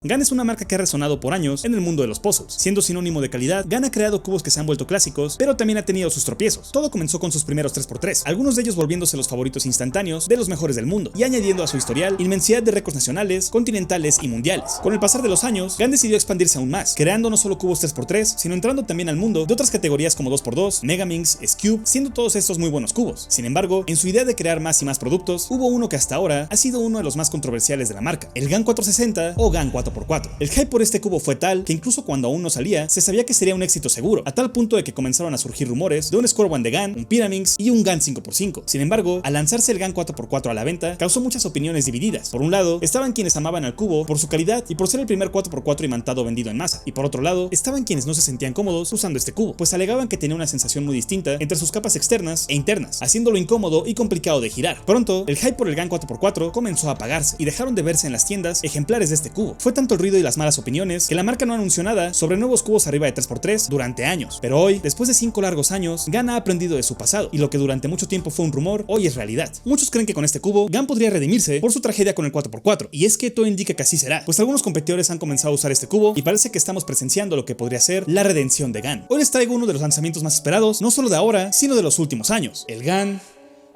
GAN es una marca que ha resonado por años en el mundo de los puzzles. Siendo sinónimo de calidad, GAN ha creado cubos que se han vuelto clásicos, pero también ha tenido sus tropiezos. Todo comenzó con sus primeros 3x3, algunos de ellos volviéndose los favoritos instantáneos de los mejores del mundo, y añadiendo a su historial inmensidad de récords nacionales, continentales y mundiales. Con el pasar de los años, GAN decidió expandirse aún más, creando no solo cubos 3x3, sino entrando también al mundo de otras categorías como 2x2, Megaminx, S-Cube, siendo todos estos muy buenos cubos. Sin embargo, en su idea de crear más y más productos, hubo uno que hasta ahora ha sido uno de los más controversiales de la marca, el GAN 460 o GAN 4x4. El hype por este cubo fue tal que incluso cuando aún no salía, se sabía que sería un éxito seguro, a tal punto de que comenzaron a surgir rumores de un Square One de GAN, un Pyraminx y un GAN 5x5. Sin embargo, al lanzarse el GAN 4x4 a la venta, causó muchas opiniones divididas. Por un lado, estaban quienes amaban al cubo por su calidad y por ser el primer 4x4 imantado vendido en masa, y por otro lado, estaban quienes no se sentían cómodos usando este cubo, pues alegaban que tenía una sensación muy distinta entre sus capas externas e internas, haciéndolo incómodo y complicado de girar. Pronto, el hype por el GAN 4x4 comenzó a apagarse y dejaron de verse en las tiendas ejemplares de este cubo. Fue tanto el ruido y las malas opiniones que la marca no anunció nada sobre nuevos cubos arriba de 3x3 durante años. Pero hoy, después de 5 largos años, GAN ha aprendido de su pasado, y lo que durante mucho tiempo fue un rumor, hoy es realidad. Muchos creen que con este cubo, GAN podría redimirse por su tragedia con el 4x4, y es que todo indica que así será, pues algunos competidores han comenzado a usar este cubo y parece que estamos presenciando lo que podría ser la redención de GAN. Hoy les traigo uno de los lanzamientos más esperados, no solo de ahora, sino de los últimos años, el GAN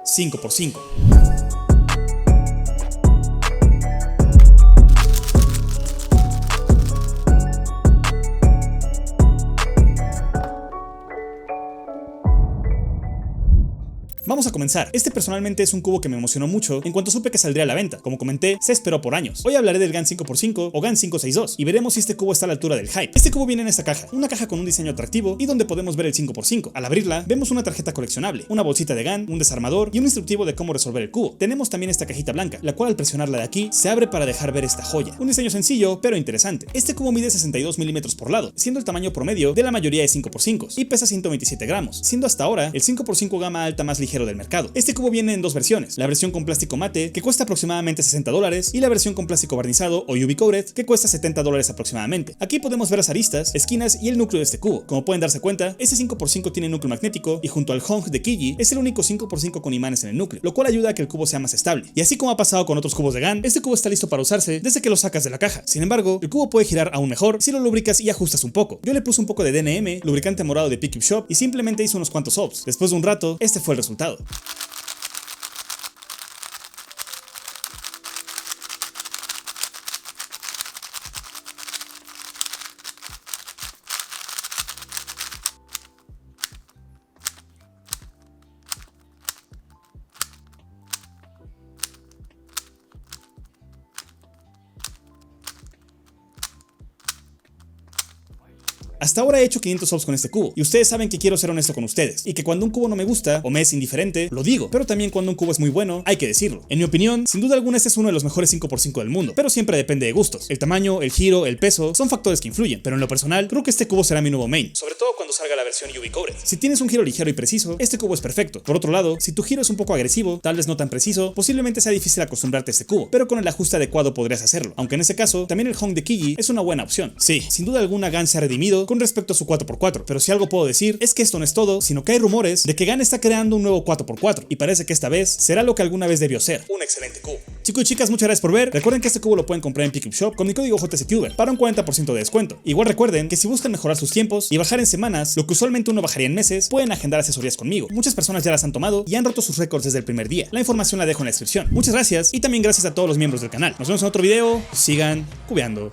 5x5. Vamos a comenzar. Este personalmente es un cubo que me emocionó mucho en cuanto supe que saldría a la venta. Como comenté, se esperó por años. Hoy hablaré del GAN 5x5 o GAN 562 y veremos si este cubo está a la altura del hype. Este cubo viene en esta caja, una caja con un diseño atractivo y donde podemos ver el 5x5. Al abrirla, vemos una tarjeta coleccionable, una bolsita de GAN, un desarmador y un instructivo de cómo resolver el cubo. Tenemos también esta cajita blanca, la cual al presionarla de aquí, se abre para dejar ver esta joya. Un diseño sencillo, pero interesante. Este cubo mide 62 milímetros por lado, siendo el tamaño promedio de la mayoría de 5x5 y pesa 127 gramos, siendo hasta ahora el 5x5 gama alta más ligero del mercado. Este cubo viene en dos versiones, la versión con plástico mate, que cuesta aproximadamente $60, y la versión con plástico barnizado o UV coated, que cuesta $70 aproximadamente. Aquí podemos ver las aristas, esquinas y el núcleo de este cubo. Como pueden darse cuenta, este 5x5 tiene núcleo magnético y junto al Hong de Kiji es el único 5x5 con imanes en el núcleo, lo cual ayuda a que el cubo sea más estable. Y así como ha pasado con otros cubos de GAN, este cubo está listo para usarse desde que lo sacas de la caja. Sin embargo, el cubo puede girar aún mejor si lo lubricas y ajustas un poco. Yo le puse un poco de DNM, lubricante morado de Pick Up Shop, y simplemente hice unos cuantos ops. Después de un rato, este fue el resultado. Hasta ahora he hecho 500 subs con este cubo, y ustedes saben que quiero ser honesto con ustedes, y que cuando un cubo no me gusta, o me es indiferente, lo digo, pero también cuando un cubo es muy bueno, hay que decirlo. En mi opinión, sin duda alguna este es uno de los mejores 5x5 del mundo, pero siempre depende de gustos. El tamaño, el giro, el peso, son factores que influyen, pero en lo personal, creo que este cubo será mi nuevo main, sobre todo cuando salga la versión UV coated. Si tienes un giro ligero y preciso, este cubo es perfecto. Por otro lado, si tu giro es un poco agresivo, tal vez no tan preciso, posiblemente sea difícil acostumbrarte a este cubo, pero con el ajuste adecuado podrías hacerlo, aunque en ese caso, también el Hong de Kiji es una buena opción. Sí, sin duda alguna GAN se ha redimido con respecto a su 4x4, pero si algo puedo decir es que esto no es todo, sino que hay rumores de que GAN está creando un nuevo 4x4 y parece que esta vez será lo que alguna vez debió ser, un excelente cubo. Chicos y chicas, muchas gracias por ver. Recuerden que este cubo lo pueden comprar en Pick Up Shop con mi código JCTuber para un 40% de descuento. Igual recuerden que si buscan mejorar sus tiempos y bajar en semanas lo que usualmente uno bajaría en meses, pueden agendar asesorías conmigo. Muchas personas ya las han tomado y han roto sus récords desde el primer día. La información la dejo en la descripción. Muchas gracias y también gracias a todos los miembros del canal. Nos vemos en otro video. Sigan cubeando.